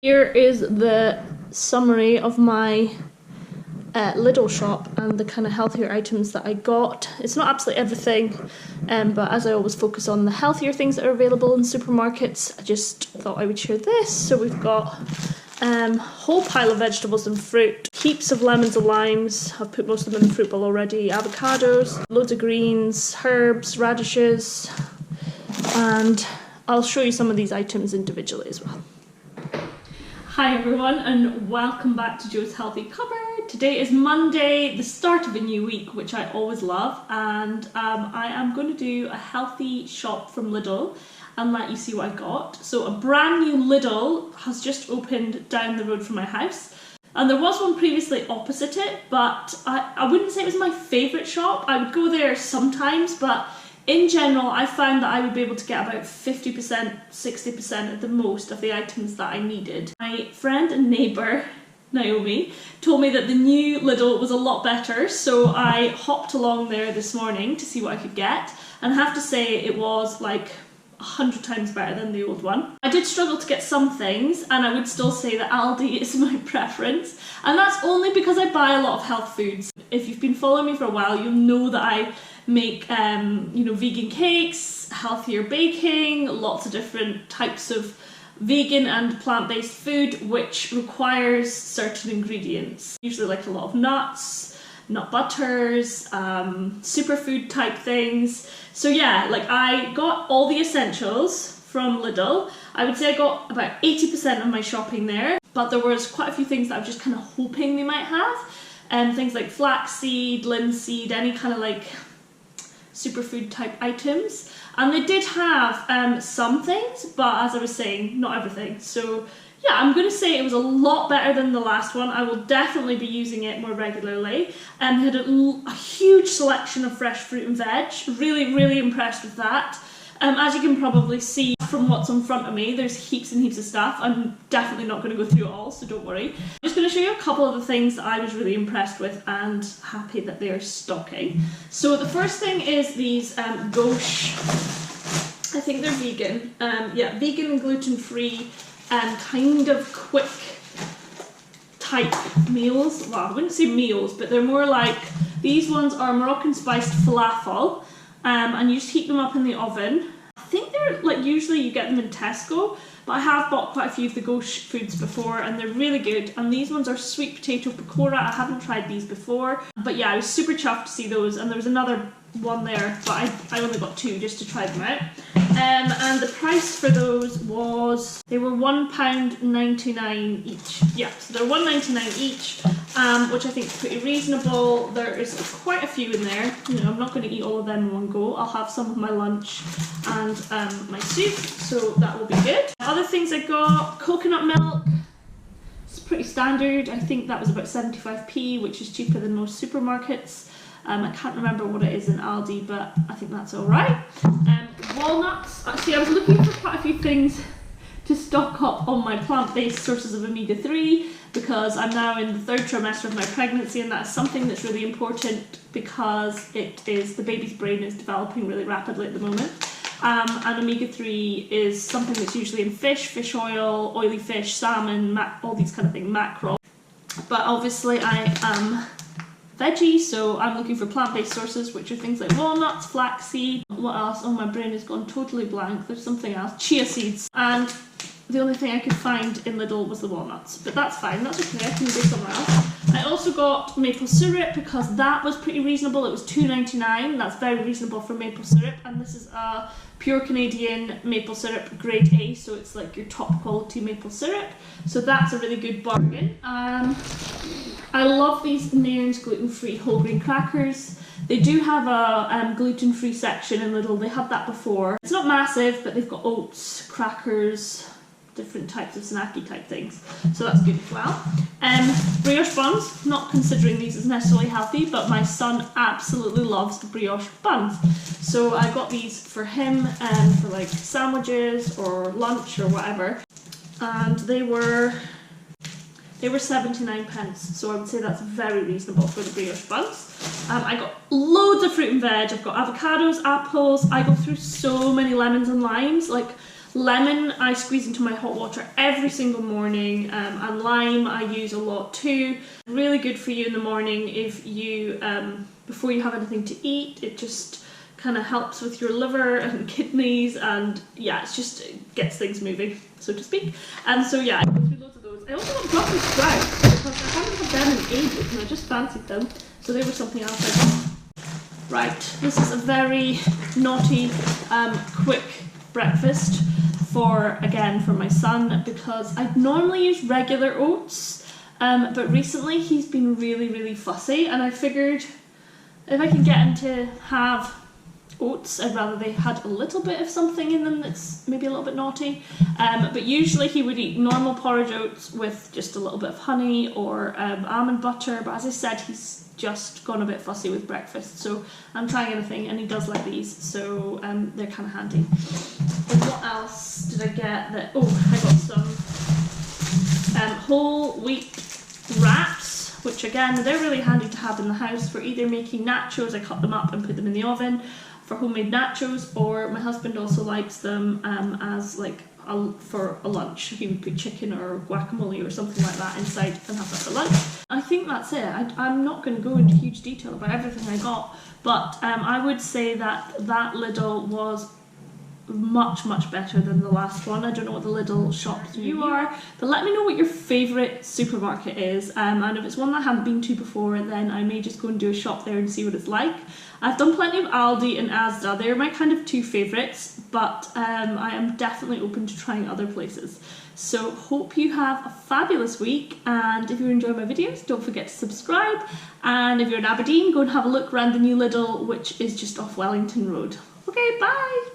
Here is the summary of my Lidl shop and the kind of healthier items that I got. It's not absolutely everything, but as I always focus on the healthier things that are available in supermarkets, I just thought I would share this. So we've got a whole pile of vegetables and fruit, heaps of lemons and limes. I've put most of them in the fruit bowl already. Avocados, loads of greens, herbs, radishes, and I'll show you some of these items individually as well. Hi everyone and welcome back to Jo's Healthy Cupboard. Today is Monday, the start of a new week, which I always love, and I am going to do a healthy shop from Lidl and let you see what I got. So a brand new Lidl has just opened down the road from my house, and there was one previously opposite it, but I wouldn't say it was my favourite shop. I would go there sometimes, but in general, I found that I would be able to get about 50%, 60% at the most of the items that I needed. My friend and neighbour, Naomi, told me that the new Lidl was a lot better, so I hopped along there this morning to see what I could get, and I have to say it was like 100 times better than the old one. I did struggle to get some things, and I would still say that Aldi is my preference, and that's only because I buy a lot of health foods. If you've been following me for a while, you'll know that I make vegan cakes, healthier baking, lots of different types of vegan and plant-based food which requires certain ingredients, usually like a lot of nuts, nut butters, superfood type things. So yeah, like I got all the essentials from Lidl. I would say I got about 80% of my shopping there, but there was quite a few things that I was just kind of hoping they might have, things like flaxseed, linseed, any kind of like superfood type items, and they did have some things, but as I was saying, not everything. So yeah, I'm going to say it was a lot better than the last one. I will definitely be using it more regularly. They had a huge selection of fresh fruit and veg. Really impressed with that. As you can probably see from what's in front of me, there's heaps and heaps of stuff. I'm definitely not going to go through it all, so don't worry. I'm just going to show you a couple of the things that I was really impressed with and happy that they are stocking. So the first thing is these gauche, I think they're vegan. Yeah, vegan and gluten-free kind of quick type meals. Well, I wouldn't say meals, but they're more like, these ones are Moroccan spiced falafel. And you just heat them up in the oven. I think they're like, usually you get them in Tesco, but I have bought quite a few of the Gauche foods before and they're really good. And these ones are sweet potato pakora. I haven't tried these before, but yeah, I was super chuffed to see those. And there was another one there, but I only got two just to try them out. And the price for those was, they were £1.99 each. Yeah, so they're £1.99 each, which I think is pretty reasonable. There is quite a few in there. You know, I'm not going to eat all of them in one go. I'll have some of my lunch and my soup, so that will be good. Other things I got, coconut milk. It's pretty standard. I think that was about 75p, which is cheaper than most supermarkets. I can't remember what it is in Aldi, but I think that's alright. Walnuts. Actually, I was looking for quite a few things to stock up on my plant-based sources of omega-3 because I'm now in the third trimester of my pregnancy, and that's something that's really important because the baby's brain is developing really rapidly at the moment. And omega-3 is something that's usually in fish oil, oily fish, salmon, all these kind of things, mackerel. But obviously I am veggie, so I'm looking for plant-based sources, which are things like walnuts, flaxseed, what else? Oh, my brain has gone totally blank. There's something else. Chia seeds. And the only thing I could find in Lidl was the walnuts, but that's fine, that's okay, I can go somewhere else. I also got maple syrup because that was pretty reasonable. It was £2.99, that's very reasonable for maple syrup, and this is a pure Canadian maple syrup, grade A, so it's like your top quality maple syrup, so that's a really good bargain. I love these Nairn's gluten-free whole grain crackers. They do have a gluten-free section in Lidl. They had that before. It's not massive, but they've got oats, crackers, different types of snacky type things, so that's good as well. Brioche buns, not considering these as necessarily healthy, but my son absolutely loves brioche buns, so I got these for him for like sandwiches or lunch or whatever, and they were 79p, so I would say that's very reasonable for the brioche buns. I got loads of fruit and veg. I've got avocados, apples. I go through so many lemons and limes. Like Lemon I squeeze into my hot water every single morning, and lime I use a lot too. Really good for you in the morning if you, before you have anything to eat. It just kind of helps with your liver and kidneys, and yeah, it gets things moving, so to speak. And so yeah, I go through loads of those. I also got Brussels sprouts because I haven't had them in ages and I just fancied them, so they were something else I got. Right, this is a very naughty, quick breakfast for my son, because I'd normally use regular oats, but recently he's been really fussy, and I figured if I can get him to have oats, I'd rather they had a little bit of something in them that's maybe a little bit naughty. But usually he would eat normal porridge oats with just a little bit of honey or almond butter, but as I said, he's just gone a bit fussy with breakfast, so I'm trying anything, and he does like these, so they're kind of handy. And what else did I get? I got some whole wheat wraps, which again, they're really handy to have in the house for either making nachos. I cut them up and put them in the oven for homemade nachos, or my husband also likes them as like for a lunch. He would put chicken or guacamole or something like that inside and have that for lunch. I think that's it. I'm not going to go into huge detail about everything I got, but I would say that Lidl was much better than the last one. I don't know what the Lidl shops you are, but let me know what your favourite supermarket is, and if it's one that I haven't been to before, then I may just go and do a shop there and see what it's like. I've done plenty of Aldi and Asda. They're my kind of two favourites, but I am definitely open to trying other places. So hope you have a fabulous week, and if you're enjoying my videos, don't forget to subscribe, and if you're in Aberdeen, go and have a look around the new Lidl, which is just off Wellington Road. Okay, bye!